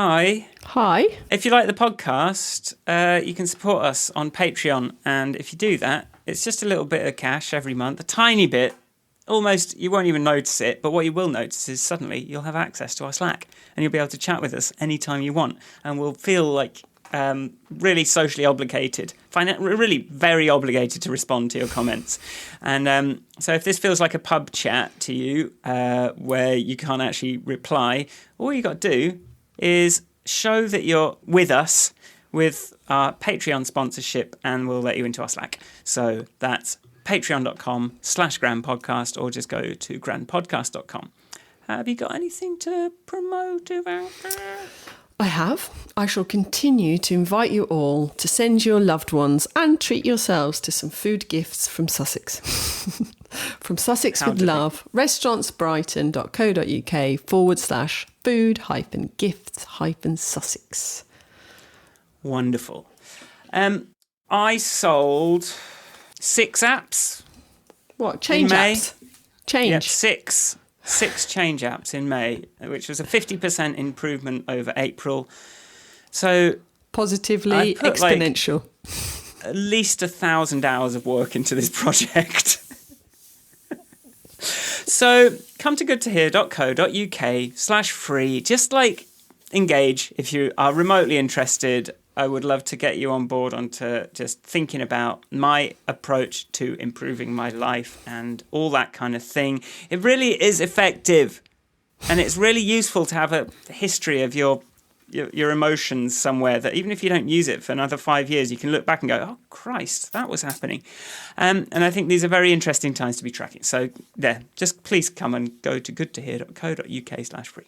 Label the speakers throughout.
Speaker 1: Hi.
Speaker 2: Hi.
Speaker 1: If you like the podcast, you can support us on Patreon. And if you do that, it's just a little bit of cash every month, a tiny bit. Almost, you won't even notice it. But what you will notice is suddenly you'll have access to our Slack and you'll be able to chat with us anytime you want. And we'll feel like really socially obligated, really very obligated to respond to your comments. And so if this feels like a pub chat to you where you can't actually reply, all you got to do is show that you're with us with our Patreon sponsorship and we'll let you into our Slack. So that's patreon.com/grandpodcast or just go to grandpodcast.com. Have you got anything to promote about that?
Speaker 2: I have. I shall continue to invite you all to send your loved ones and treat yourselves to some food gifts from Sussex. From Sussex with Love, restaurantsbrighton.co.uk/food-gifts-Sussex.
Speaker 1: Wonderful. I sold 6 apps.
Speaker 2: What, change apps? Change?
Speaker 1: Yeah, 6 change apps in May, which was a 50% improvement over April. So
Speaker 2: positively exponential.
Speaker 1: At least 1,000 hours of work into this project. So come to goodtohear.co.uk/free. Just engage if you are remotely interested. I would love to get you on board onto just thinking about my approach to improving my life and all that kind of thing. It really is effective. And it's really useful to have a history of your emotions somewhere that even if you don't use it for another 5 years, you can look back and go, oh, Christ, that was happening. And I think these are very interesting times to be tracking. So there, just please come and go to goodtohear.co.uk/free.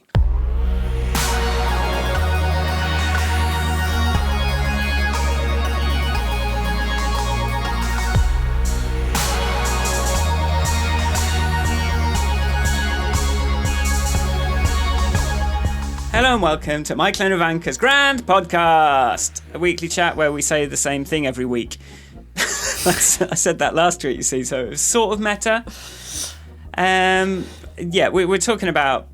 Speaker 1: Hello and welcome to Michael and Ivanka's Grand Podcast, a weekly chat where we say the same thing every week. I said that last week, you see, so it was sort of meta. We're talking about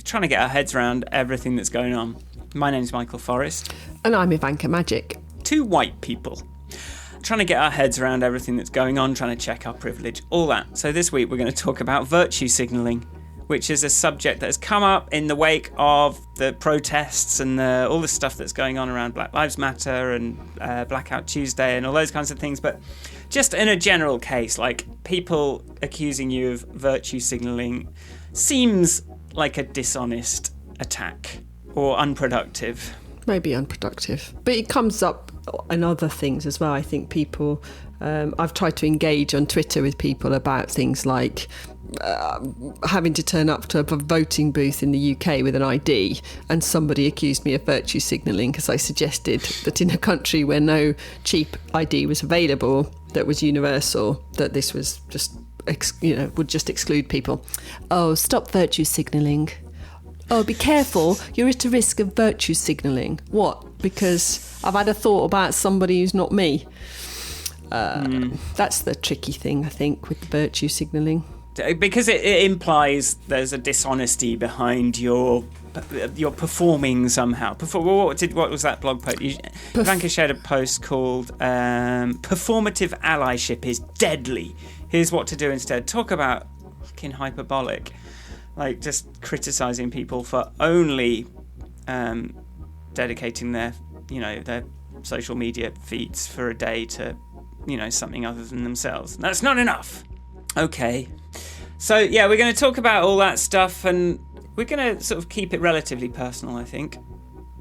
Speaker 1: trying to get our heads around everything that's going on. My name's Michael Forrest.
Speaker 2: And I'm Ivanka Magic.
Speaker 1: 2 white people trying to get our heads around everything that's going on, trying to check our privilege, all that. So this week we're going to talk about virtue signalling, which is a subject that has come up in the wake of the protests and all the stuff that's going on around Black Lives Matter and Blackout Tuesday and all those kinds of things. But just in a general case, like people accusing you of virtue signalling seems like a dishonest attack or unproductive.
Speaker 2: Maybe unproductive. But it comes up in other things as well. I think people... I've tried to engage on Twitter with people about things like having to turn up to a voting booth in the UK with an ID, and somebody accused me of virtue signalling because I suggested that in a country where no cheap ID was available that was universal, that this was just, would just exclude people. Oh, stop virtue signalling. Oh, be careful, you're at a risk of virtue signalling. What? Because I've had a thought about somebody who's not me. That's the tricky thing, I think, with the virtue signalling.
Speaker 1: Because it implies there's a dishonesty behind your performing somehow. What was that blog post? Ivanka shared a post called "Performative Allyship is Deadly. Here's what to do instead." Talk about fucking hyperbolic, like just criticising people for only dedicating their social media feeds for a day to something other than themselves. That's not enough. Okay. So, yeah, we're going to talk about all that stuff and we're going to sort of keep it relatively personal, I think,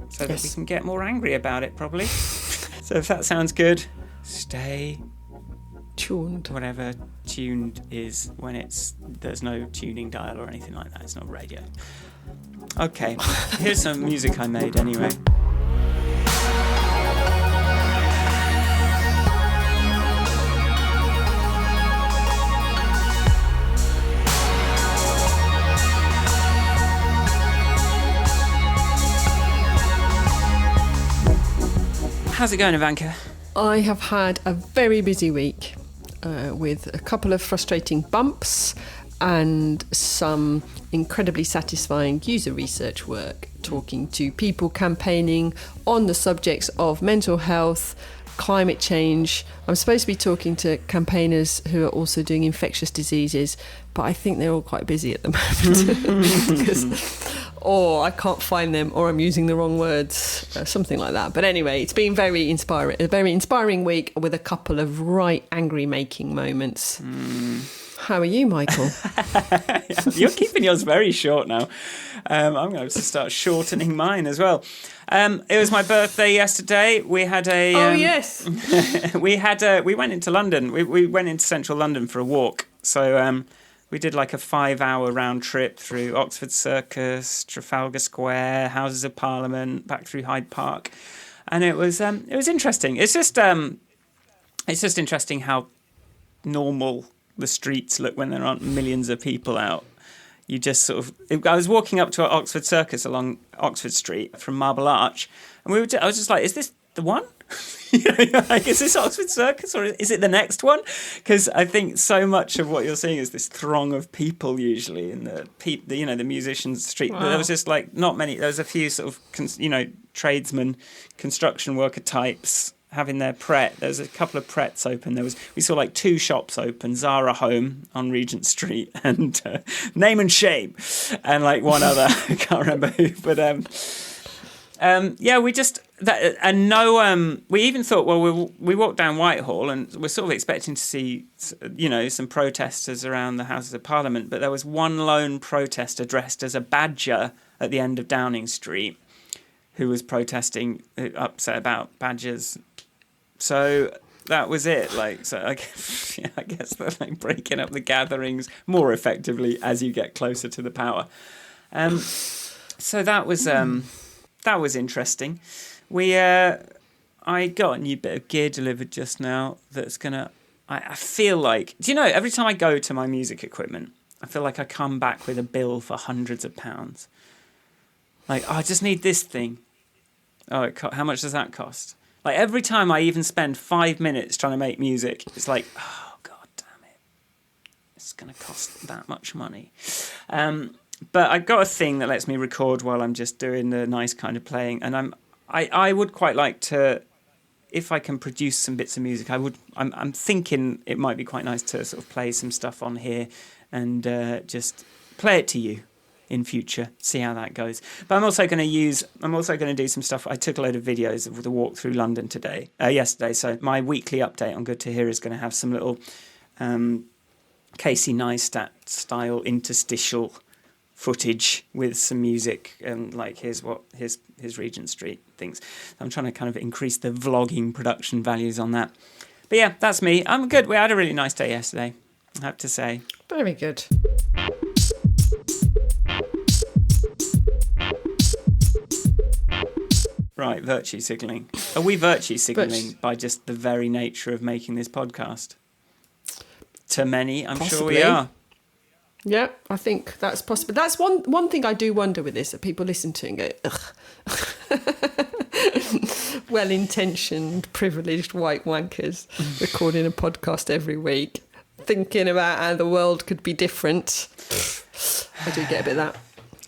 Speaker 1: so that we can get more angry about it, probably. So if that sounds good, stay
Speaker 2: tuned.
Speaker 1: Whatever tuned is when there's no tuning dial or anything like that. It's not radio. Okay, here's some music I made anyway. How's it going, Ivanka?
Speaker 2: I have had a very busy week with a couple of frustrating bumps and some incredibly satisfying user research work talking to people campaigning on the subjects of mental health, climate change. I'm supposed to be talking to campaigners who are also doing infectious diseases, but I think they're all quite busy at the moment. Or I can't find them, or I'm using the wrong words, something like that. But anyway, it's been very inspiring, a very inspiring week with a couple of right angry-making moments. How are you, Michael?
Speaker 1: You're keeping yours very short now. I'm going to have to start shortening mine as well. It was my birthday yesterday. We had a...
Speaker 2: oh, yes.
Speaker 1: We went into London. We went into central London for a walk. So we did like a 5-hour round trip through Oxford Circus, Trafalgar Square, Houses of Parliament, back through Hyde Park. And it was interesting. It's just interesting how normal the streets look when there aren't millions of people out. You just sort of... I was walking up to Oxford Circus along Oxford Street from Marble Arch, and I was just like, is this the one? Like, is this Oxford Circus or is it the next one? Because I think so much of what you're seeing is this throng of people usually in the musicians' street. Wow. But there was just like not many. There was a few sort of tradesmen, construction worker types having their Pret. There was a couple of Prets open. We saw like 2 shops open: Zara Home on Regent Street and Name and Shame, and like one other. I can't remember who, but we just that and no. We even thought, well, we walked down Whitehall and we're sort of expecting to see, some protesters around the Houses of Parliament, but there was one lone protester dressed as a badger at the end of Downing Street, who was protesting, upset about badgers. So that was it. Like, so I guess they're like breaking up the gatherings more effectively as you get closer to the power. So that was interesting. I got a new bit of gear delivered just now that's gonna. I feel like, every time I go to my music equipment, I feel like I come back with a bill for hundreds of pounds. Like, I just need this thing. Oh, how much does that cost? Like, every time I even spend 5 minutes trying to make music, it's like, oh, God damn it. It's going to cost that much money. But I've got a thing that lets me record while I'm just doing the nice kind of playing. And I would quite like to, if I can produce some bits of music, I'm thinking it might be quite nice to sort of play some stuff on here and just play it to you in future, see how that goes. But I'm also going to do some stuff. I took a load of videos of the walk through London yesterday. So my weekly update on Good to Hear is going to have some little Casey Neistat style interstitial footage with some music and like here's Regent Street things. I'm trying to kind of increase the vlogging production values on that. But yeah, that's me. I'm good. We had a really nice day yesterday, I have to say.
Speaker 2: Very good.
Speaker 1: Right, virtue signalling. Are we virtue signalling by just the very nature of making this podcast? To many, I'm sure we are.
Speaker 2: Yeah, I think that's possible. That's one thing I do wonder with this, that people listen to and go, ugh. Well-intentioned, privileged white wankers recording a podcast every week, thinking about how the world could be different. I do get a bit of that.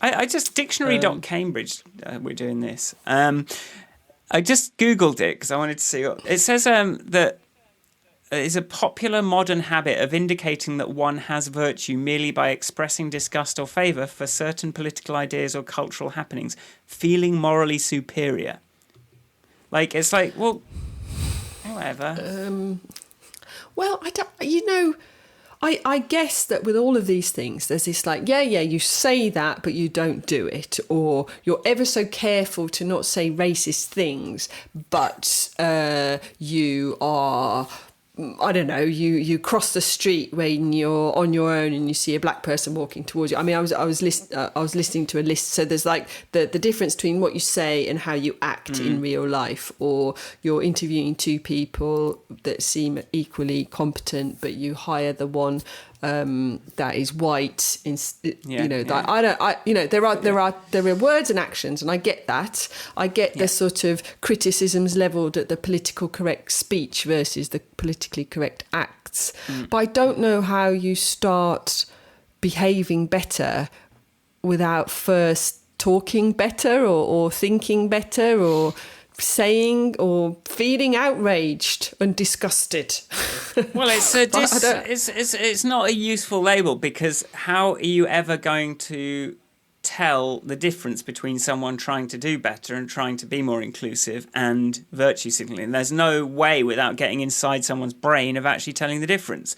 Speaker 1: I just, dictionary.Cambridge, we're doing this. I just Googled it because I wanted to see. It says that it is a popular modern habit of indicating that one has virtue merely by expressing disgust or favour for certain political ideas or cultural happenings, feeling morally superior. Like, it's like, well, whatever.
Speaker 2: Well, I don't, I guess that with all of these things, there's this like, you say that, but you don't do it. Or you're ever so careful to not say racist things, but you are... I don't know, you cross the street when you're on your own and you see a black person walking towards you. I mean, I was listening to a list. So there's like the difference between what you say and how you act in real life, or you're interviewing 2 people that seem equally competent, but you hire the one that is white. There are words and actions, and I get that. I get the sort of criticisms levelled at the political correct speech versus the politically correct acts. But I don't know how you start behaving better without first talking better or thinking better or saying or feeling outraged and disgusted.
Speaker 1: Well, it's not a useful label, because how are you ever going to tell the difference between someone trying to do better and trying to be more inclusive and virtue signaling? There's no way without getting inside someone's brain of actually telling the difference.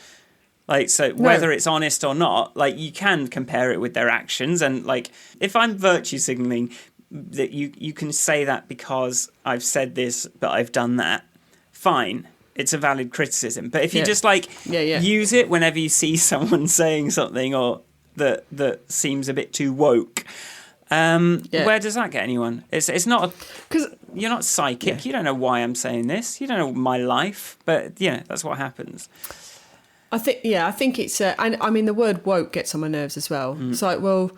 Speaker 1: Like, so whether it's honest or not, like, you can compare it with their actions. And like, if I'm virtue signaling, that you can say that because I've said this, but I've done that, fine. It's a valid criticism. But if you just use it whenever you see someone saying something or that seems a bit too woke, where does that get anyone? It's not, because you're not psychic. You don't know why I'm saying this. You don't know my life. But that's what happens.
Speaker 2: I think it's and I mean, the word woke gets on my nerves as well. It's like, well,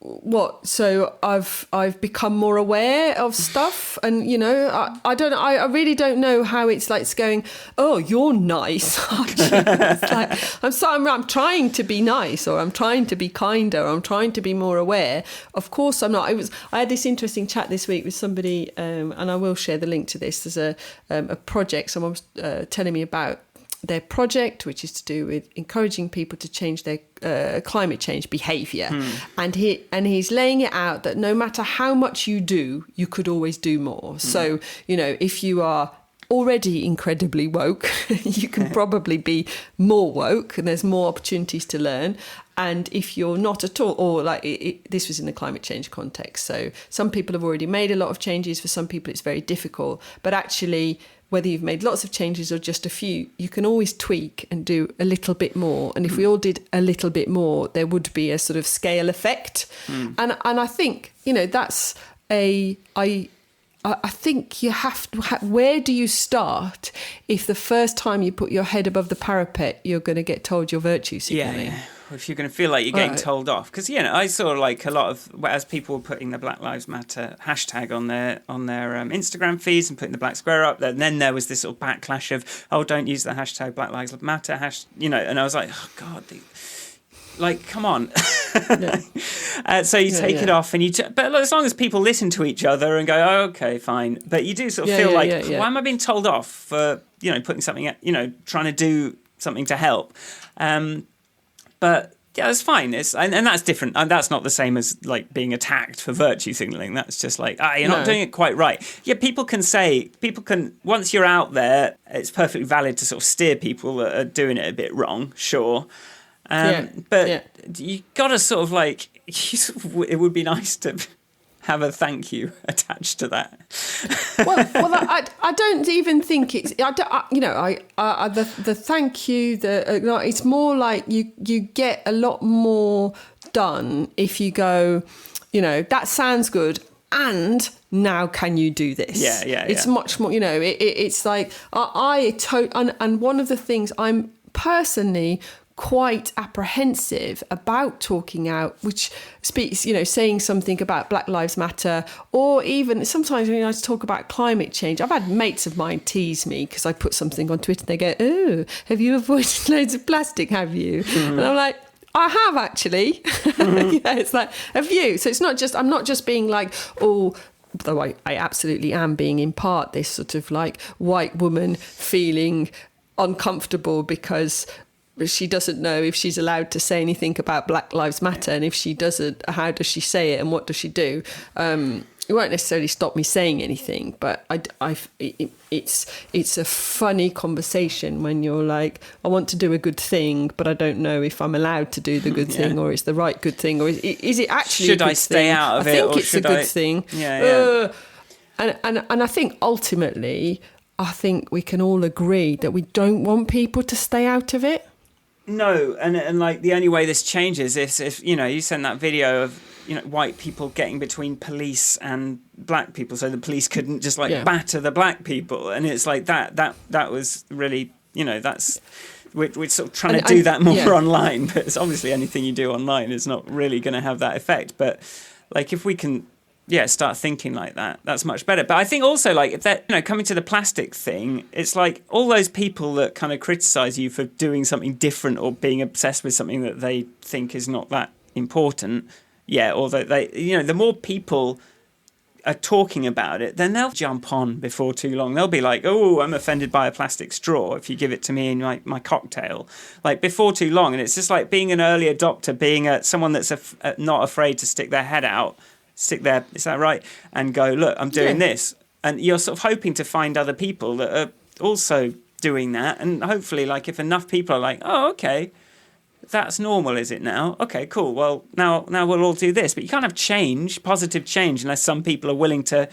Speaker 2: what? So I've become more aware of stuff, and I don't. I really don't know how it's like. It's going, oh, you're nice, aren't you? It's like, I'm trying to be nice, or I'm trying to be kinder, or I'm trying to be more aware. Of course, I'm not. I had this interesting chat this week with somebody, and I will share the link to this. There's a project someone was telling me about their project, which is to do with encouraging people to change their climate change behaviour. And he's laying it out that no matter how much you do, you could always do more. So, if you are already incredibly woke, you can probably be more woke, and there's more opportunities to learn. And if you're not at all, or like this was in the climate change context, so some people have already made a lot of changes. For some people, it's very difficult. But actually, whether you've made lots of changes or just a few, you can always tweak and do a little bit more. And if we all did a little bit more, there would be a sort of scale effect. And I think, that's I think you have to. Where do you start if the first time you put your head above the parapet, you're going to get told you're virtue signaling?
Speaker 1: Yeah. If you're going to feel like you're getting told off, because I saw like a lot of, as people were putting the Black Lives Matter hashtag on their Instagram feeds and putting the black square up, and then there was this sort of backlash of, oh, don't use the hashtag Black Lives Matter and I was like, oh god. Like, come on. So you take it off, and but as long as people listen to each other and go, oh, okay, fine. But you do sort of feel like, why am I being told off for, putting something, trying to do something to help? But yeah, it's fine. And that's different. And that's not the same as like being attacked for virtue signaling. That's just like, you're not doing it quite right. Yeah, people can once you're out there, it's perfectly valid to sort of steer people that are doing it a bit wrong, sure. But you got to sort of like, it would be nice to have a thank you attached to that.
Speaker 2: well, I don't even think it's. The thank you. It's more like you get a lot more done if you go. That sounds good, and now can you do this?
Speaker 1: Yeah.
Speaker 2: It's much more. It's like and one of the things I'm personally quite apprehensive about talking out, which speaks, saying something about Black Lives Matter, or even sometimes when I talk about climate change. I've had mates of mine tease me because I put something on Twitter and they go, oh, have you avoided loads of plastic, have you? And I'm like, I have actually. It's like, have you? So it's not just, I'm not just being like, oh, though I absolutely am being in part this sort of like white woman feeling uncomfortable because she doesn't know if she's allowed to say anything about Black Lives Matter, and if she doesn't, how does she say it and what does she do? It won't necessarily stop me saying anything, but it's a funny conversation when you're like, I want to do a good thing, but I don't know if I'm allowed to do the good thing, or it's the right good thing, or is it actually
Speaker 1: should
Speaker 2: a good
Speaker 1: I stay
Speaker 2: thing?
Speaker 1: out of
Speaker 2: I
Speaker 1: it,
Speaker 2: think
Speaker 1: or
Speaker 2: it's a good thing. And I think ultimately, I think we can all agree that we don't want people to stay out of it.
Speaker 1: No, and like the only way this changes is if you send that video of white people getting between police and black people, so the police couldn't just batter the black people, and it's like that was really that's we're sort of trying to do that more online, but it's obviously anything you do online is not really going to have that effect. But like if we can start thinking like that, that's much better. But I think also, like, if that, coming to the plastic thing, it's like all those people that kind of criticize you for doing something different or being obsessed with something that they think is not that important, yet, or that the more people are talking about it, then they'll jump on before too long. They'll be like, oh, I'm offended by a plastic straw if you give it to me in my cocktail, like before too long. And it's just like being an early adopter, being someone that's not afraid to stick their head out, is that right? And go, look, I'm doing this. And you're sort of hoping to find other people that are also doing that. And hopefully, like, if enough people are like, oh, okay, that's normal, is it now? Okay, cool. Well, now we'll all do this. But you can't have change, positive change, unless some people are willing to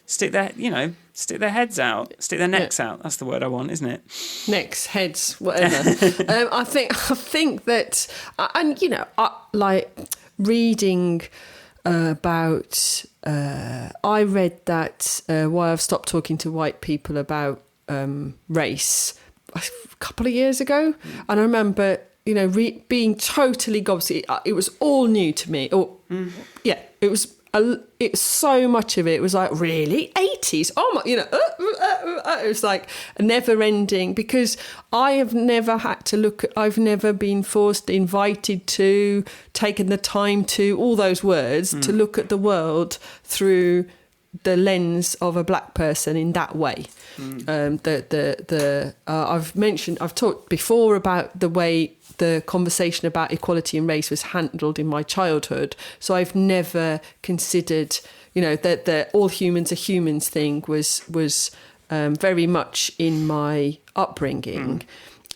Speaker 1: stick their heads out, stick their necks out. That's the word I want, isn't it?
Speaker 2: Necks, heads, whatever. I think that, and like reading about. I read that why I've stopped talking to white people about race a couple of years ago, and I remember. Being totally gobsmacked. It was all new to me. It was so much of it was like, really? 80s? Oh my, it was like a never ending, because I have never had to I've never been forced, invited to, taken the time to, all those words, to look at the world through the lens of a black person in that way. I've talked before about the way the conversation about equality and race was handled in my childhood. So I've never considered, that the all humans are humans thing was very much in my upbringing.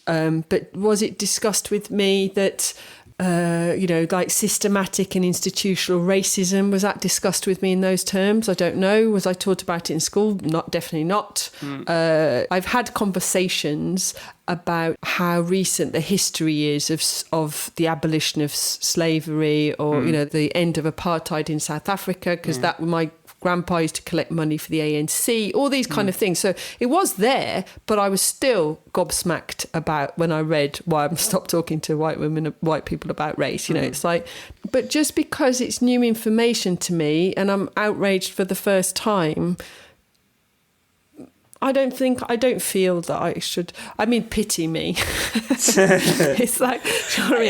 Speaker 2: But was it discussed with me that, like systematic and institutional racism, was that discussed with me in those terms? I don't know. Was I taught about it in school? Definitely not. I've had conversations about how recent the history is of the abolition of slavery, or the end of apartheid in South Africa, because that my grandpa used to collect money for the ANC, all these kind of things. So it was there, but I was still gobsmacked about when I read why I've stopped talking to white people about race. It's like, but just because it's new information to me and I'm outraged for the first time, I don't feel that I should. I mean, pity me. It's like, sorry,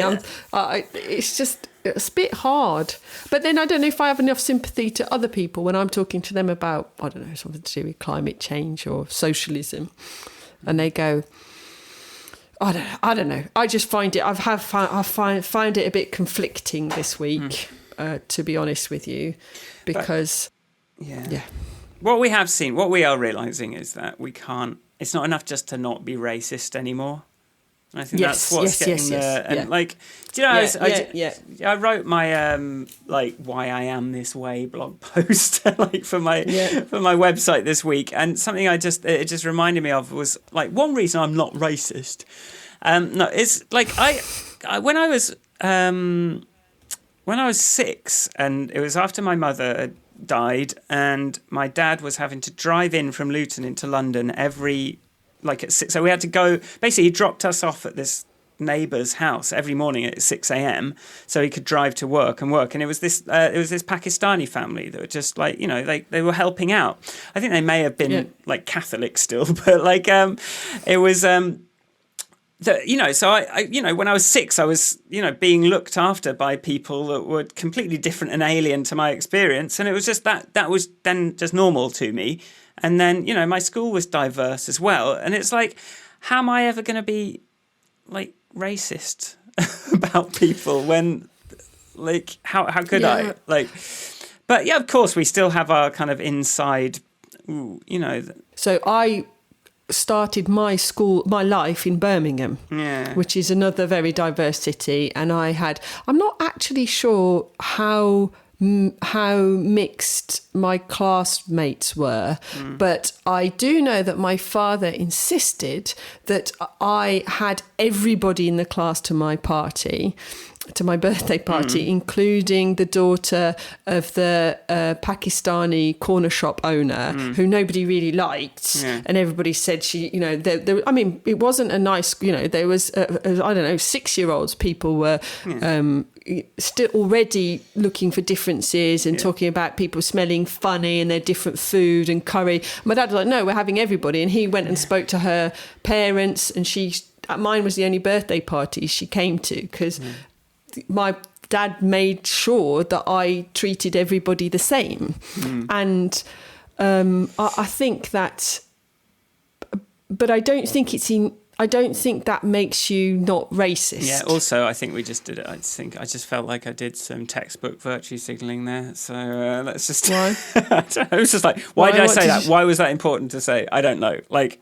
Speaker 2: it's just, it's a bit hard. But then I don't know if I have enough sympathy to other people when I'm talking to them about, I don't know, something to do with climate change or socialism. And they go, I don't know. I just find it, I find it a bit conflicting this week, to be honest with you, because, yeah.
Speaker 1: What we have seen, what we are realising is that it's not enough just to not be racist anymore. And I think that's what's getting there. And like, do you know, I wrote my why I am this way blog post like for my website this week, and something it just reminded me of was like, one reason I'm not racist. It's like I when I was 6, and it was after my mother had died, and my dad was having to drive in from Luton into London at 6. So we had to go, basically he dropped us off at this neighbour's house every morning at 6 a.m. so he could drive to work. And it was this Pakistani family that were just like, they were helping out. I think they may have been like Catholic still, but like it was so I when I was 6, I was, being looked after by people that were completely different and alien to my experience. And it was just that was then just normal to me. And then, my school was diverse as well. And it's like, how am I ever going to be like racist about people when, like, how could I? Like, but yeah, of course, we still have our kind of inside,
Speaker 2: So I started my life in Birmingham, which is another very diverse city, and I'm not actually sure how mixed my classmates were, but I do know that my father insisted that I had everybody in the class to my birthday party, including the daughter of the Pakistani corner shop owner, who nobody really liked, and everybody said she, it wasn't a nice, there was, 6-year-olds, people were still already looking for differences and talking about people smelling funny and their different food and curry. My dad was like, no, we're having everybody, and he went and spoke to her parents, and mine was the only birthday party she came to, because my Dad made sure that I treated everybody the same. And I think that, but I don't think I don't think that makes you not racist.
Speaker 1: Yeah, also, I think we just did it. I just felt like I did some textbook virtue signalling there. So let's just...
Speaker 2: Why?
Speaker 1: I was just like, why did I say that? Why was that important to say? I don't know. Like...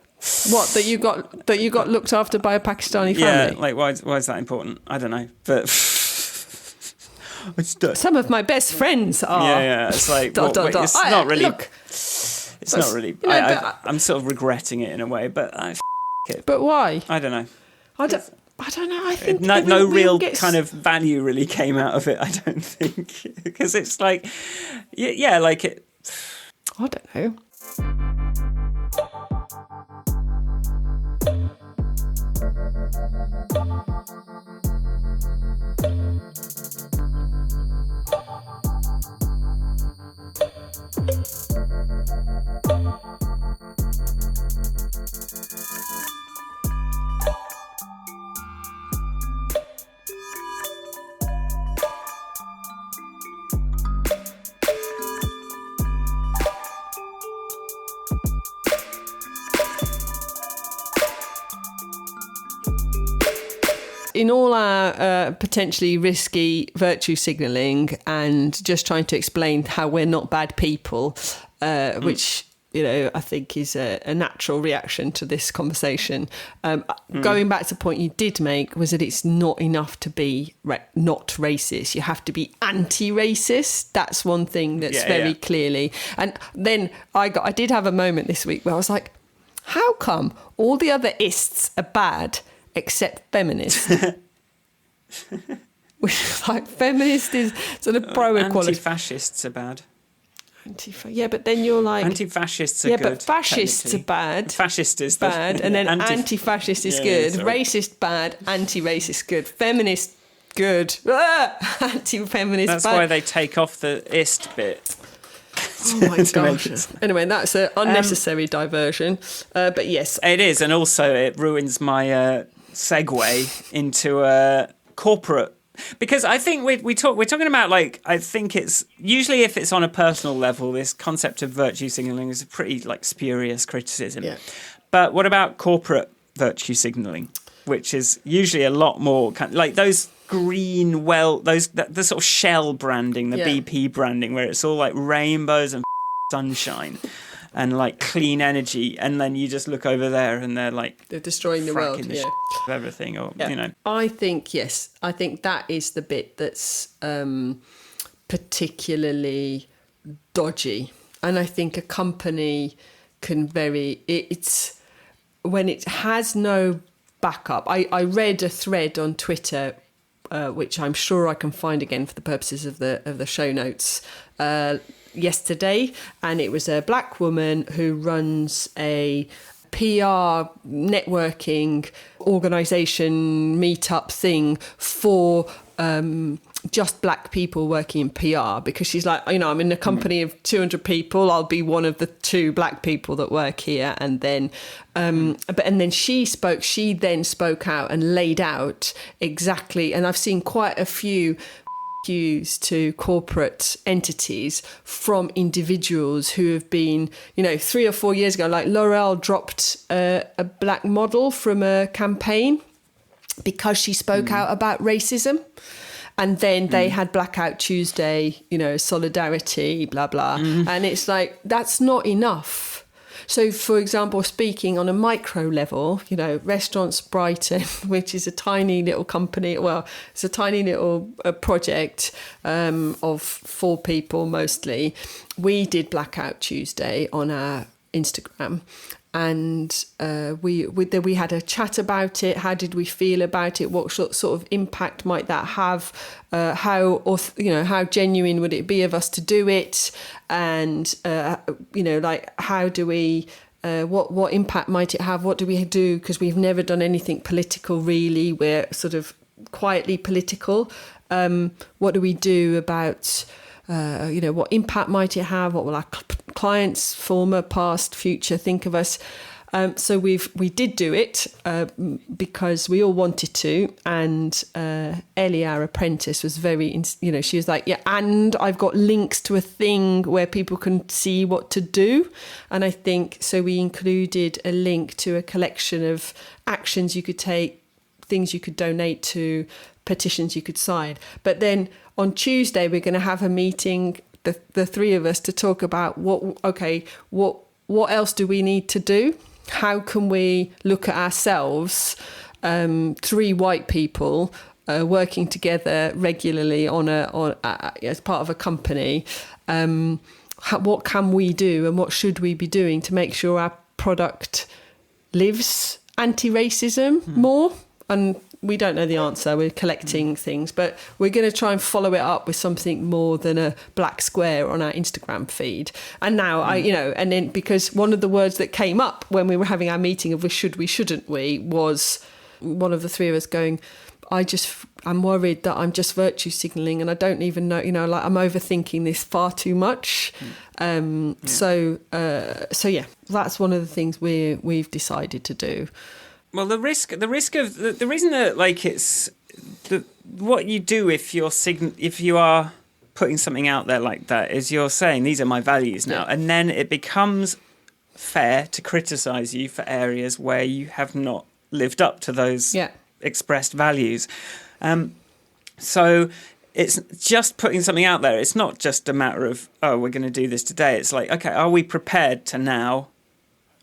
Speaker 2: What, that you got looked after by a Pakistani family?
Speaker 1: Yeah, like, why is that important? I don't know. But...
Speaker 2: Some of my best friends are...
Speaker 1: Yeah, it's like... It's not really...
Speaker 2: Look,
Speaker 1: it's not really... I'm sort of regretting it in a way, but it.
Speaker 2: But why?
Speaker 1: I don't know.
Speaker 2: I don't know. I think
Speaker 1: no real kind of value really came out of it. I don't think, because it's like, yeah, like it.
Speaker 2: I don't know. In all our potentially risky virtue signalling and just trying to explain how we're not bad people, which, I think is a natural reaction to this conversation. Going back to the point you did make was that it's not enough to be not racist. You have to be anti-racist. That's one thing that's very clearly. And then I did have a moment this week where I was like, how come all the other ists are bad except feminist? Like, feminist is sort of pro-equality.
Speaker 1: Anti-fascists are bad.
Speaker 2: Yeah, but then you're like...
Speaker 1: Anti-fascists are good.
Speaker 2: Yeah, but fascists are bad.
Speaker 1: Fascist is
Speaker 2: bad, and then anti-fascist is good. Racist, bad. Anti-racist, good. Feminist, good. Anti-feminist,
Speaker 1: That's
Speaker 2: bad.
Speaker 1: why they take off the ist bit.
Speaker 2: Oh my gosh. Anyway, that's an unnecessary diversion. But yes.
Speaker 1: It is, and also it ruins my segue into corporate. Because I think we're talking about, like, I think it's usually, if it's on a personal level, this concept of virtue signalling is a pretty, like, spurious criticism. Yeah. But what about corporate virtue signalling, which is usually a lot more like those green, the sort of Shell branding, the BP branding, where it's all like rainbows and sunshine and like clean energy, and then you just look over there and they're
Speaker 2: destroying the world,
Speaker 1: of everything, or
Speaker 2: I think that is the bit that's particularly dodgy, and I think a company can it's when it has no backup. I read a thread on Twitter, which I'm sure I can find again for the purposes of the show notes, yesterday, and it was a black woman who runs a PR networking organisation meetup thing for just black people working in PR, because she's like, I'm in a company of 200 people, I'll be one of the 2 black people that work here. And then then she then spoke out and laid out exactly, and I've seen quite a few to corporate entities from individuals who have been, 3 or 4 years ago, like L'Oreal dropped a black model from a campaign because she spoke out about racism. And then they had Blackout Tuesday, solidarity, blah, blah. And it's like, that's not enough. So, for example, speaking on a micro level, Restaurants Brighton, which is a tiny little company, it's a tiny little project of 4 people mostly. We did Blackout Tuesday on our Instagram. And we had a chat about it. How did we feel about it? What sort of impact might that have? How genuine would it be of us to do it? And how do we? What impact might it have? What do we do? Because we've never done anything political, really. We're sort of quietly political. What do we do about? What impact might it have? What will our clients, former, past, future, think of us? So we did do it because we all wanted to, and Ellie, our apprentice, was very, she was like, yeah, and I've got links to a thing where people can see what to do. And I think, so we included a link to a collection of actions you could take, things you could donate to, petitions you could sign. But then on Tuesday, we're going to have a meeting, the three of us, to talk about what else do we need to do? How can we look at ourselves, three white people working together regularly as part of a company? What can we do, and what should we be doing to make sure our product lives anti-racism more? And we don't know the answer. We're collecting things, but we're going to try and follow it up with something more than a black square on our Instagram feed. And now and then, because one of the words that came up when we were having our meeting of should we, shouldn't we, was one of the three of us going, I'm worried that I'm just virtue signaling and I don't even know, I'm overthinking this far too much. So that's one of the things we've decided to do.
Speaker 1: Well, the risk of the reason that it's what you do if you are putting something out there like that is you're saying these are my values now, and then it becomes fair to criticize you for areas where you have not lived up to those expressed values. So it's just putting something out there. It's not just a matter of, we're going to do this today. It's like, okay, are we prepared to now?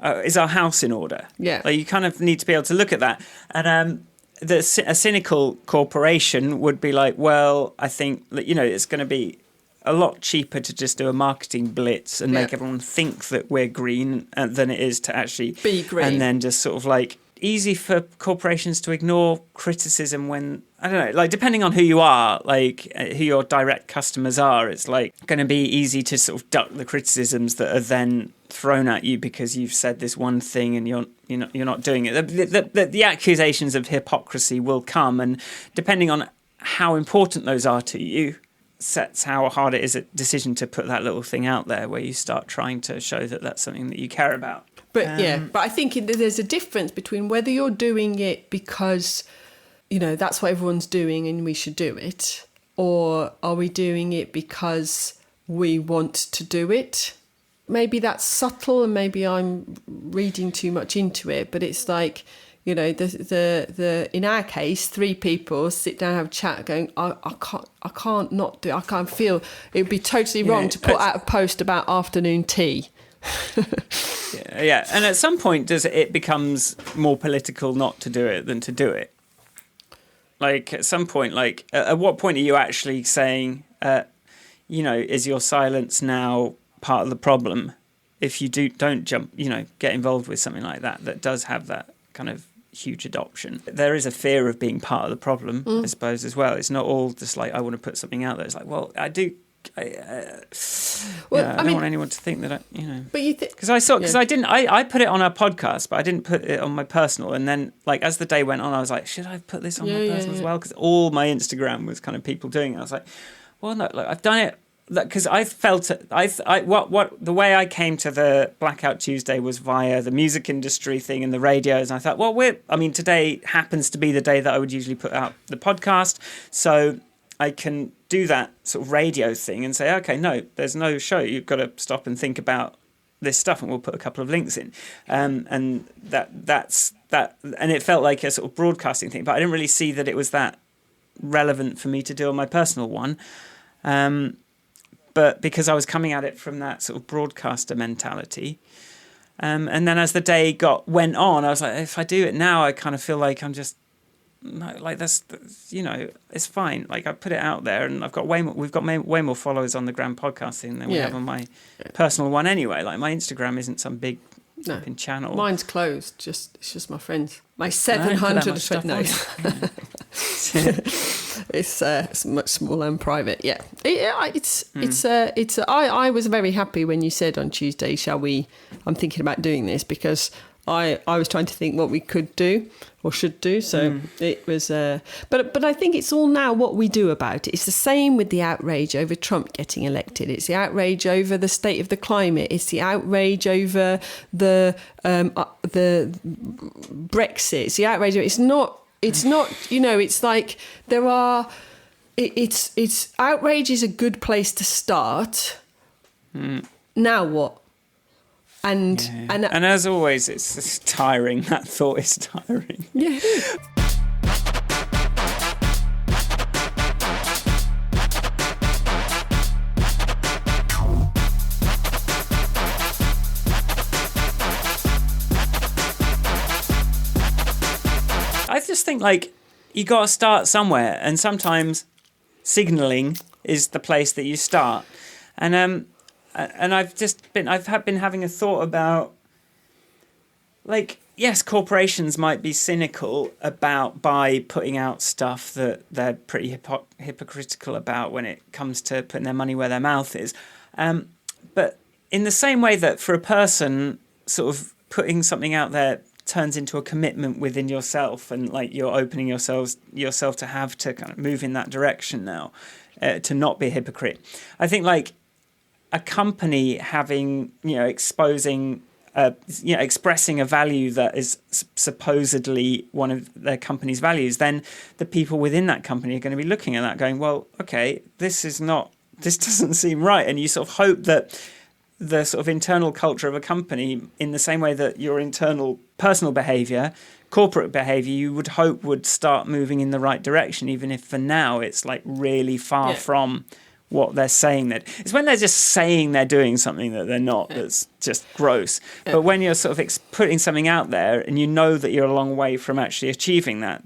Speaker 1: Is our house in order? Yeah. You kind of need to be able to look at that. And a cynical corporation would be like, well, I think that, it's going to be a lot cheaper to just do a marketing blitz and make everyone think that we're green than it is to actually
Speaker 2: be green.
Speaker 1: And then just sort of easy for corporations to ignore criticism when, I don't know, depending on who you are, who your direct customers are, it's going to be easy to sort of duck the criticisms that are then thrown at you because you've said this one thing and you're not doing it. The accusations of hypocrisy will come, and depending on how important those are to you, sets how hard it is a decision to put that little thing out there where you start trying to show that that's something that you care about.
Speaker 2: But I think there's a difference between whether you're doing it because, that's what everyone's doing and we should do it, or are we doing it because we want to do it? Maybe that's subtle and maybe I'm reading too much into it, but it's the in our case, three people sit down and have a chat going, I can't not do it. I can't feel it would be totally wrong to put out a post about afternoon tea.
Speaker 1: And at some point it becomes more political not to do it than to do it. At some point, at what point are you actually saying, is your silence now part of the problem if you don't jump, get involved with something like that does have that kind of huge adoption? There is a fear of being part of the problem, I suppose, as well. It's not all just I want to put something out there. It's well, I do. I don't want anyone to think that
Speaker 2: But you think
Speaker 1: because I put it on our podcast, but I didn't put it on my personal. And then, as the day went on, I was like, should I put this on my personal as well? Because all my Instagram was kind of people doing it. I was like, well, no, I've done it because I felt it. The way I came to the Blackout Tuesday was via the music industry thing and the radios. And I thought, well, today happens to be the day that I would usually put out the podcast, so I can do that sort of radio thing and say, okay, no, there's no show. You've got to stop and think about this stuff, and we'll put a couple of links in. And that's that. And it felt like a sort of broadcasting thing, but I didn't really see that it was that relevant for me to do on my personal one. But because I was coming at it from that sort of broadcaster mentality. And then as the day went on, I was like, if I do it now, I kind of feel like I'm just, that's it's fine. I put it out there, and we've got way more followers on the Grand Podcasting than we have on my personal one anyway. My Instagram isn't some big fucking channel.
Speaker 2: Mine's closed. It's just my friends. My 700 no. It's much smaller and private. Yeah, I was very happy when you said on Tuesday, I'm thinking about doing this, because I was trying to think what we could do or should do. So it was, but I think it's all now what we do about it. It's the same with the outrage over Trump getting elected. It's the outrage over the state of the climate. It's the outrage over the Brexit. It's the outrage. It's not, it's like there are, it's outrage is a good place to start. Now what? And
Speaker 1: as always, it's tiring. That thought is tiring.
Speaker 2: Yeah.
Speaker 1: I just think like you got to start somewhere, and sometimes signalling is the place that you start. And I've been having a thought about, like, yes, corporations might be cynical by putting out stuff that they're pretty hypocritical about when it comes to putting their money where their mouth is. But in the same way that for a person, sort of putting something out there turns into a commitment within yourself, and like you're opening yourself to have to kind of move in that direction now, to not be a hypocrite. I think like a company having, exposing, expressing a value that is supposedly one of their company's values, then the people within that company are going to be looking at that going, well, okay, this doesn't seem right. And you sort of hope that the sort of internal culture of a company, in the same way that your internal personal behaviour, corporate behaviour, you would hope would start moving in the right direction, even if for now it's like really far from what they're saying that it's when they're just saying they're doing something that they're not. That's just gross. But when you're sort of putting something out there and you know that you're a long way from actually achieving that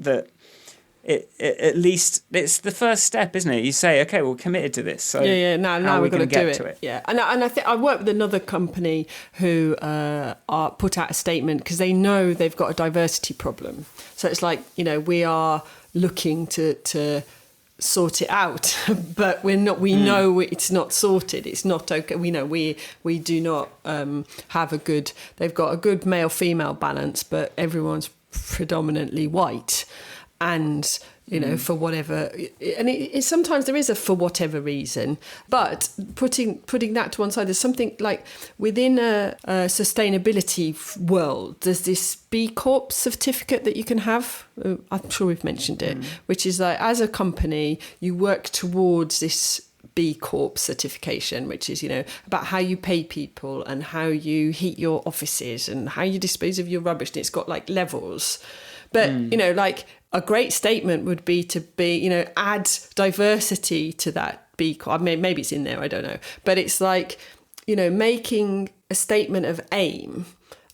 Speaker 1: it at least it's the first step, isn't it? You say, okay, we're committed to this, so
Speaker 2: now we're going to do it.
Speaker 1: To it.
Speaker 2: Yeah, and I think I work with another company who put out a statement because they know they've got a diversity problem. So it's like, we are looking to sort it out, but we're not. We know it's not sorted. It's not okay. We know we do not have a good. They've got a good male-female balance, but everyone's predominantly white, and for whatever. And it sometimes there is a for whatever reason, but putting that to one side, there's something like within a sustainability world, there's this B Corp certificate that you can have. I'm sure we've mentioned it, which is like as a company, you work towards this B Corp certification, which is, about how you pay people and how you heat your offices and how you dispose of your rubbish. And it's got like levels. But, like a great statement would be to be, add diversity to that B Corp. I mean, maybe it's in there, I don't know. But it's like, making a statement of aim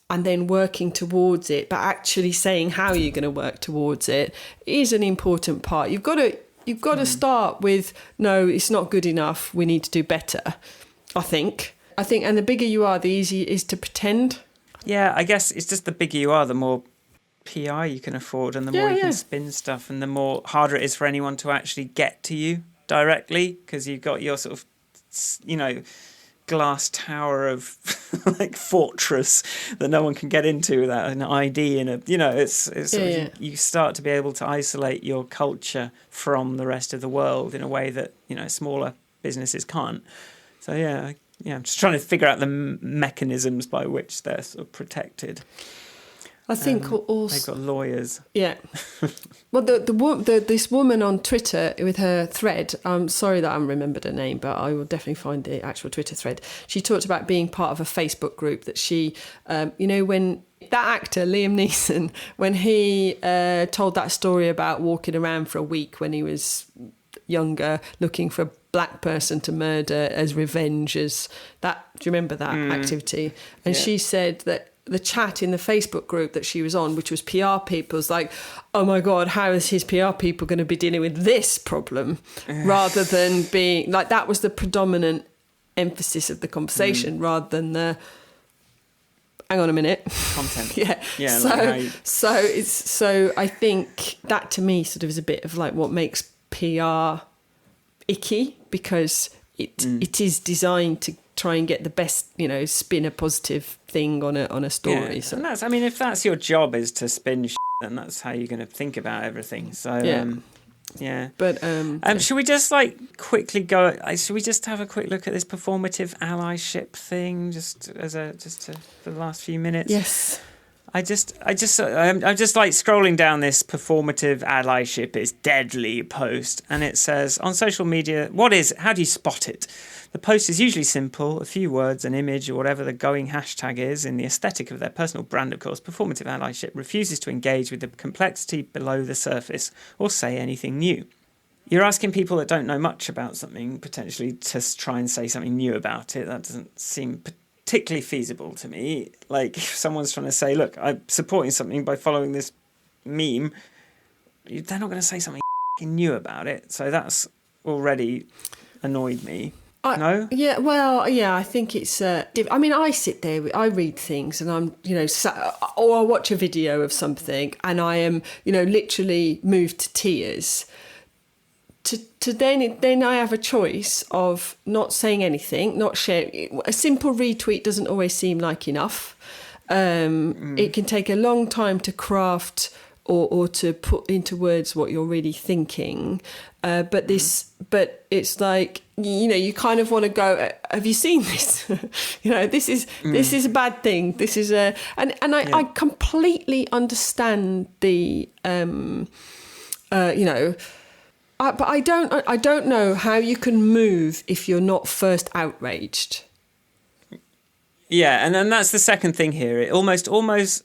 Speaker 2: and then working towards it, but actually saying how you're going to work towards it is an important part. You've got to start with, no, it's not good enough. We need to do better, I think, and the bigger you are, the easier it is to pretend.
Speaker 1: Yeah, I guess it's just the bigger you are, the more PR you can afford, and the more you can spin stuff, and the more harder it is for anyone to actually get to you directly, because you've got your sort of, glass tower of like fortress that no one can get into without an ID and you start to be able to isolate your culture from the rest of the world in a way that smaller businesses can't. So I'm just trying to figure out the mechanisms by which they're sort of protected.
Speaker 2: I think also
Speaker 1: they've got lawyers.
Speaker 2: Yeah. Well, this woman on Twitter with her thread. I'm sorry that I haven't remembered her name, but I will definitely find the actual Twitter thread. She talked about being part of a Facebook group that she, when that actor Liam Neeson, when he told that story about walking around for a week when he was younger, looking for a black person to murder as revenge, as that. Do you remember that activity? And she said that the chat in the Facebook group that she was on, which was PR people, was like, oh my God, how is his PR people going to be dealing with this problem? Rather than being like, that was the predominant emphasis of the conversation rather than the, hang on a minute.
Speaker 1: Content.
Speaker 2: Yeah. So I think that to me sort of is a bit of like what makes PR icky, because it is designed to try and get the best, spin a positive thing on a story.
Speaker 1: Yeah.
Speaker 2: So
Speaker 1: And if that's your job is to spin then that's how you're going to think about everything. So, yeah.
Speaker 2: But
Speaker 1: should we just quickly go? Should we just have a quick look at this performative allyship thing, just for the last few minutes?
Speaker 2: Yes.
Speaker 1: I'm just scrolling down this performative allyship is deadly post, and it says on social media, how do you spot it? The post is usually simple, a few words, an image, or whatever the going hashtag is. In the aesthetic of their personal brand, of course, performative allyship refuses to engage with the complexity below the surface or say anything new. You're asking people that don't know much about something, potentially, to try and say something new about it. That doesn't seem particularly feasible to me. Like, if someone's trying to say, look, I'm supporting something by following this meme, they're not going to say something new about it. So that's already annoyed me. No?
Speaker 2: Yeah, well, yeah, I think it's... I sit there, I read things and I'm, or I watch a video of something and I am, literally moved to tears. To then I have a choice of not saying anything, not sharing. A simple retweet doesn't always seem like enough. It can take a long time to craft or to put into words what you're really thinking. But it's like, you kind of want to go, have you seen this? This is a bad thing. This is I completely understand the, but I don't know how you can move if you're not first outraged.
Speaker 1: Yeah, and then that's the second thing here. It almost always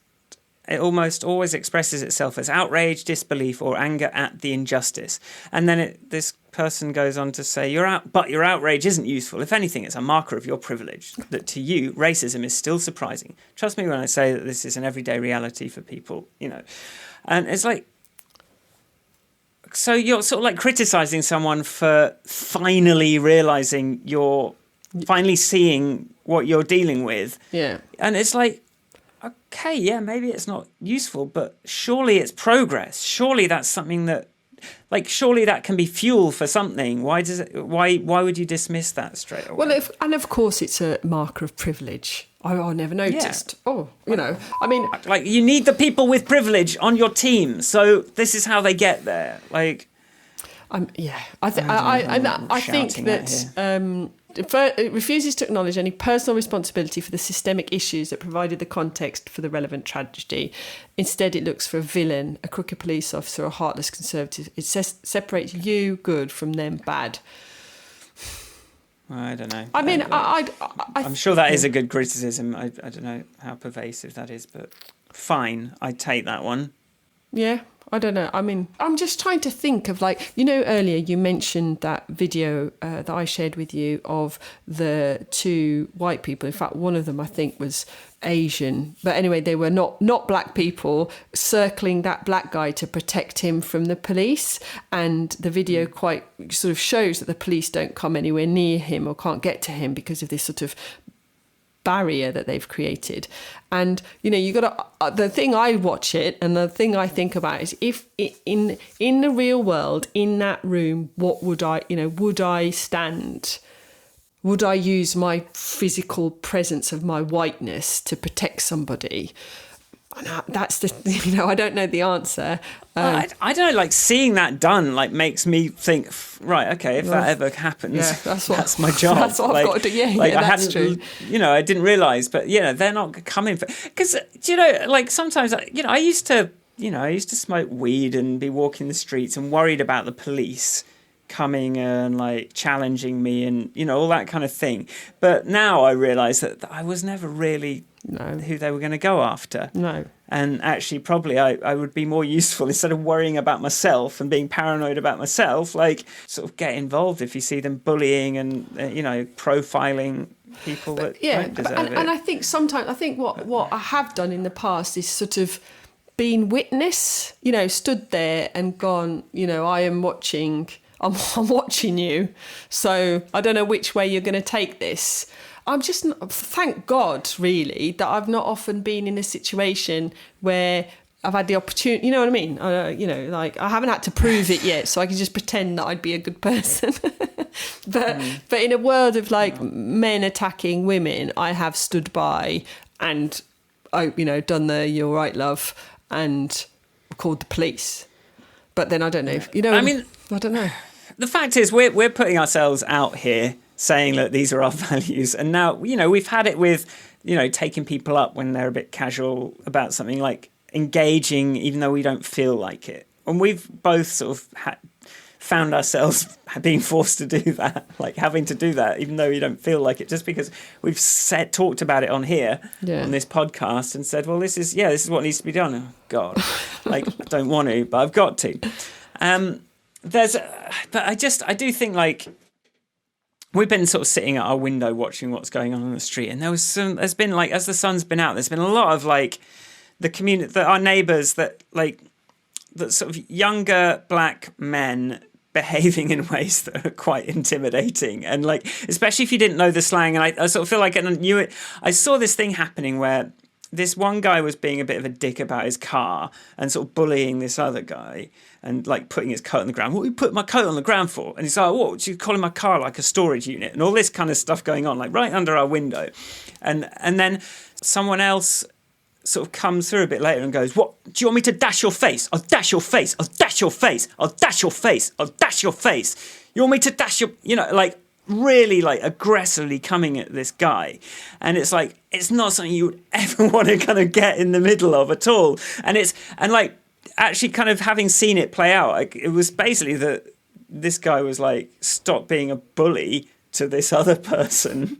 Speaker 1: expresses itself as outrage, disbelief, or anger at the injustice. And then this person goes on to say, but your outrage isn't useful. If anything, it's a marker of your privilege. That to you, racism is still surprising. Trust me when I say that this is an everyday reality for people, And it's like, so you're sort of like criticising someone for finally realising finally seeing what you're dealing with.
Speaker 2: Yeah.
Speaker 1: And it's like, okay, yeah, maybe it's not useful, but surely it's progress. Surely that's something that, surely that can be fuel for something. Why would you dismiss that straight away?
Speaker 2: Well, and of course it's a marker of privilege. I never noticed. Yeah.
Speaker 1: you need the people with privilege on your team, so this is how they get there. I
Speaker 2: think that it refuses to acknowledge any personal responsibility for the systemic issues that provided the context for the relevant tragedy. Instead, it looks for a villain, a crooked police officer, or a heartless conservative. It separates you, good, from them, bad.
Speaker 1: I don't know.
Speaker 2: I'm
Speaker 1: sure that is a good criticism. I don't know how pervasive that is, but fine, I take that one.
Speaker 2: Yeah, I don't know. I'm just trying to think of earlier you mentioned that video that I shared with you of the two white people. In fact, one of them I think was Asian. But anyway, they were not black people circling that black guy to protect him from the police. And the video quite sort of shows that the police don't come anywhere near him or can't get to him because of this sort of barrier that they've created. And you got to the thing I watch it and the thing I think about is if in the real world, in that room, what would I stand? Would I use my physical presence of my whiteness to protect somebody? And that's I don't know the answer.
Speaker 1: I don't know, seeing that done, makes me think, right, okay, if that ever happens, that's my job.
Speaker 2: That's what I've got to do. Yeah, that's true.
Speaker 1: I didn't realise, but, they're not coming for... Because, sometimes, I used to smoke weed and be walking the streets and worried about the police coming and challenging me and all that kind of thing. But now I realise that I was never really who they were going to go after.
Speaker 2: No.
Speaker 1: And actually probably I would be more useful instead of worrying about myself and being paranoid about myself, sort of get involved if you see them bullying and profiling people that don't deserve it. And
Speaker 2: I think sometimes what I have done in the past is sort of been witness, stood there and gone, I'm watching you, so I don't know which way you're going to take this. I'm just, thank God, really, that I've not often been in a situation where I've had the opportunity, you know what I mean? Like I haven't had to prove it yet, so I can just pretend that I'd be a good person. but in a world of like men attacking women, I have stood by and done the "you're right, love" and called the police. But then I don't know if, I don't know.
Speaker 1: The fact is, we're putting ourselves out here saying that these are our values, and now we've had it with taking people up when they're a bit casual about something, like engaging even though we don't feel like it, and we've both sort of found ourselves being forced to do that, like having to do that even though you don't feel like it, just because we've talked about it on here on this podcast and said, well, this is what needs to be done. Oh God, like I don't want to, but I've got to. But I do think, like, we've been sort of sitting at our window watching what's going on the street, and there's been like, as the sun's been out, there's been a lot of like the community, our neighbours, that sort of younger black men behaving in ways that are quite intimidating, and like, especially if you didn't know the slang. And I sort of feel like I knew it. I saw this thing happening where this one guy was being a bit of a dick about his car and sort of bullying this other guy and like putting his coat on the ground. What are you putting my coat on the ground for? And he's like, what, you calling my car like a storage unit? And all this kind of stuff going on, like right under our window. And then someone else sort of comes through a bit later and goes, what, do you want me to dash your face? I'll dash your face. I'll dash your face. I'll dash your face. I'll dash your face. You want me to dash your, like really like aggressively coming at this guy. And it's like, it's not something you would ever want to kind of get in the middle of at all. And like actually kind of having seen it play out, like, it was basically that this guy was like, stop being a bully to this other person,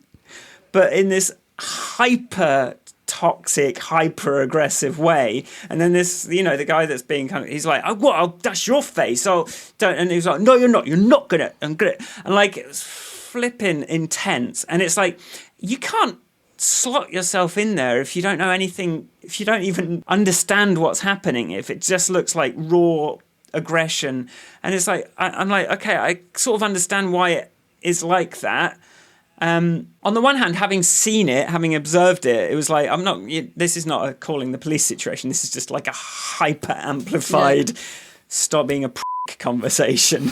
Speaker 1: but in this hyper toxic, hyper aggressive way. And then this, the guy that's being kind of, he's like, oh, what? I'll dash your face. And he was like, no, you're not gonna. And like, it's flipping intense. And it's like, you can't slot yourself in there if you don't know anything, if you don't even understand what's happening, if it just looks like raw aggression. And it's like, I'm like, okay, I sort of understand why it is like that. On the one hand, having seen it, having observed it, it was like, this is not a calling the police situation. This is just like a hyper amplified, stop being a prick conversation.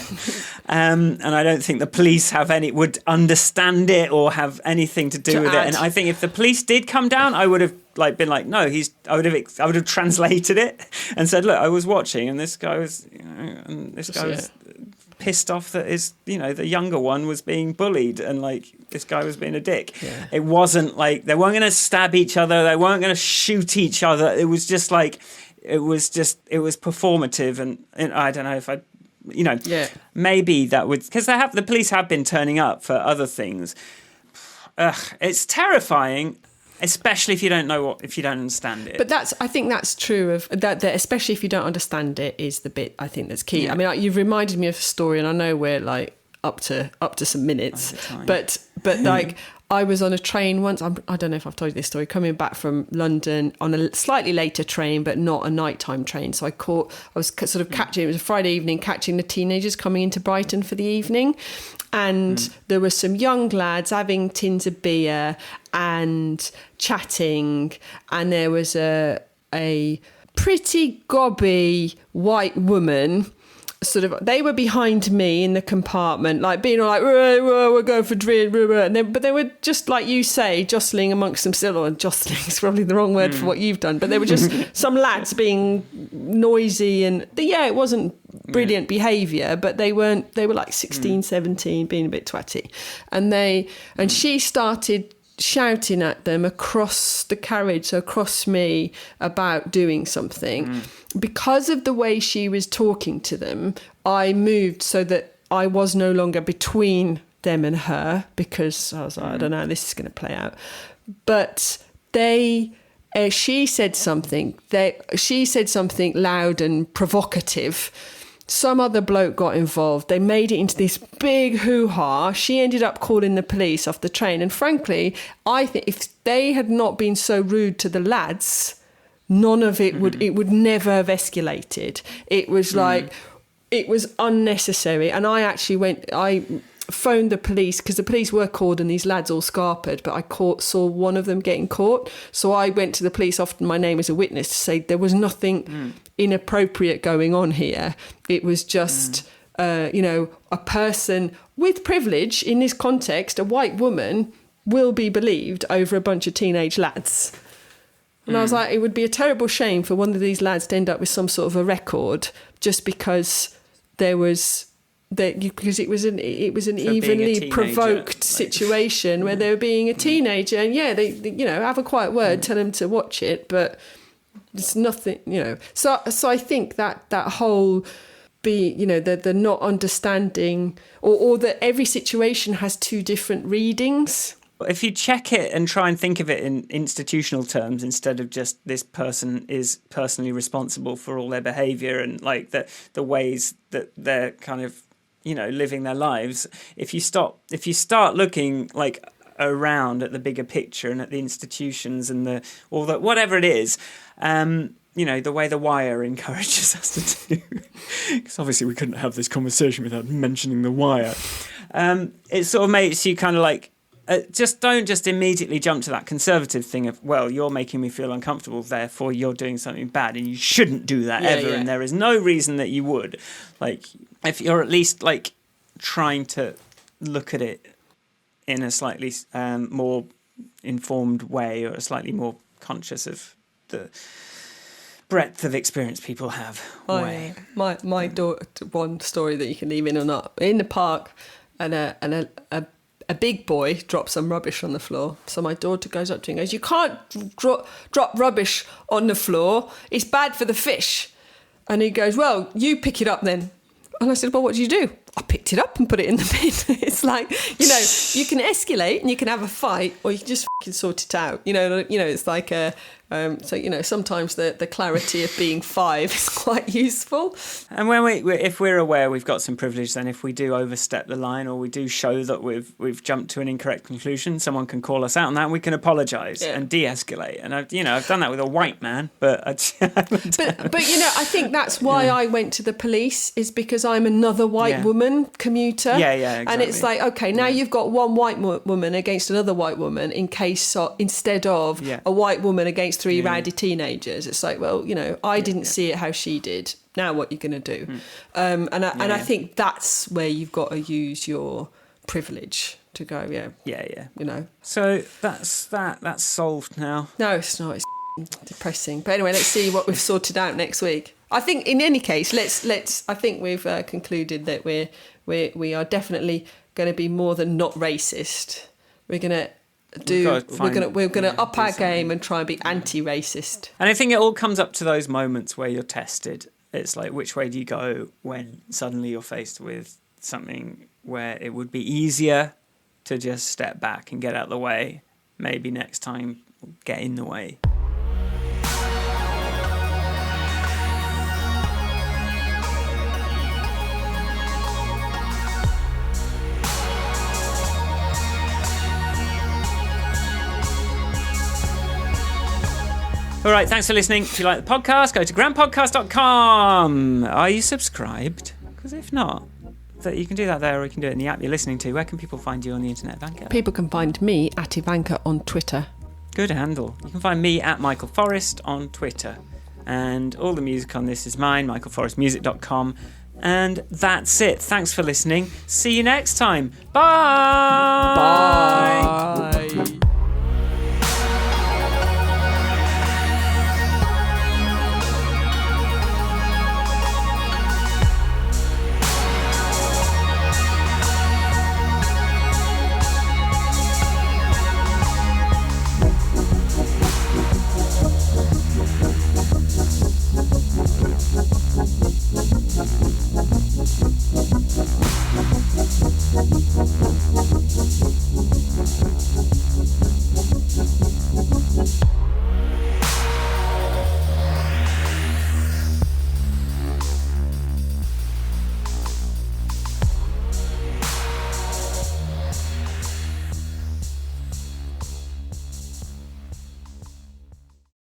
Speaker 1: And I don't think the police would understand it or have anything to do with it. And I think if the police did come down, I would have been like, no, I would have translated it and said, look, I was watching and this guy was, was pissed off that the younger one was being bullied and like this guy was being a dick. Yeah. It wasn't like they weren't going to stab each other, they weren't going to shoot each other. It was just like it was performative, and I don't know if maybe that would, because the police have been turning up for other things. It's terrifying. Especially if you don't understand it. But
Speaker 2: I think that's true of that. Especially if you don't understand it, is the bit I think that's key. Yeah. I mean, like, you've reminded me of a story, and I know we're like up to some minutes, but like I was on a train once. I don't know if I've told you this story. Coming back from London on a slightly later train, but not a nighttime train. So I was sort of catching. It was a Friday evening, catching the teenagers coming into Brighton for the evening. And there were some young lads having tins of beer and chatting, and there was a pretty gobby white woman. Sort of, they were behind me in the compartment, like being all like, we're going for drink, but they were just like you say, jostling amongst themselves. Or jostling is probably the wrong word for what you've done, but they were just some lads being noisy, and it wasn't brilliant behaviour, but they were like 16, 17, being a bit twatty, and she started shouting at them across the carriage, so across me, about doing something. Because of the way she was talking to them, I moved so that I was no longer between them and her, because I was like, I don't know how this is going to play out. But she said something loud and provocative. Some other bloke got involved. They made it into this big hoo-ha. She ended up calling the police off the train. And frankly, I think if they had not been so rude to the lads, none of it would never have escalated. It was like, it was unnecessary. And I actually phoned the police because the police were called and these lads all scarpered, but I saw one of them getting caught. So I went to the police, offered my name as a witness to say there was nothing inappropriate going on here. It was just, a person with privilege in this context, a white woman, will be believed over a bunch of teenage lads. And I was like, it would be a terrible shame for one of these lads to end up with some sort of a record just because because it was an evenly provoked situation where they were being a teenager, and they have a quiet word, tell them to watch it, but it's nothing, So I think that whole the not understanding or that every situation has two different readings.
Speaker 1: If you check it and try and think of it in institutional terms instead of just this person is personally responsible for all their behaviour and like the ways that they're kind of living their lives, if you start looking like around at the bigger picture and at the institutions and whatever it is, the way The Wire encourages us to do, because obviously we couldn't have this conversation without mentioning The Wire. It sort of makes you kind of like, don't just immediately jump to that conservative thing of, well, you're making me feel uncomfortable, therefore you're doing something bad and you shouldn't do that ever. And there is no reason that you would. Like, if you're at least like trying to look at it in a slightly more informed way, or a slightly more conscious of the breadth of experience people have.
Speaker 2: My daughter, one story that you can leave in or not, in the park, and a big boy dropped some rubbish on the floor. So my daughter goes up to him and goes, "You can't drop rubbish on the floor. It's bad for the fish." And he goes, "Well, you pick it up then." And I said, "Well, what do you do?" "I picked it up and put it in the bin." It's like, you can escalate and you can have a fight, or you can just fucking sort it out. It's like sometimes the clarity of being 5 is quite useful.
Speaker 1: And if we're aware we've got some privilege, then if we do overstep the line or we do show that we've jumped to an incorrect conclusion, someone can call us out on that and we can apologise and de-escalate. And I've done that with a white man, but I
Speaker 2: think that's why I went to the police, is because I'm another white woman commuter.
Speaker 1: Yeah, exactly.
Speaker 2: And it's like, okay, now you've got one white woman against another white woman instead of a white woman against 3 rowdy teenagers. It's like, well, I didn't see it how she did. Now what you're going to do? I think that's where you've got to use your privilege to go, So that's solved now. No, it's not. It's depressing. But anyway, let's see what we've sorted out next week. I think in any case, I think we've concluded that we are definitely going to be more than not racist. We're going to up our game and try and be anti-racist.
Speaker 1: And I think it all comes up to those moments where you're tested. It's like, which way do you go when suddenly you're faced with something where it would be easier to just step back and get out of the way? Maybe next time, get in the way. All right, thanks for listening. If you like the podcast, go to grandpodcast.com. Are you subscribed? Because if not, you can do that there, or you can do it in the app you're listening to. Where can people find you on the internet, Ivanka?
Speaker 2: People can find me at Ivanka on Twitter.
Speaker 1: Good handle. You can find me at Michael Forrest on Twitter. And all the music on this is mine, michaelforrestmusic.com. And that's it. Thanks for listening. See you next time. Bye.
Speaker 2: Bye.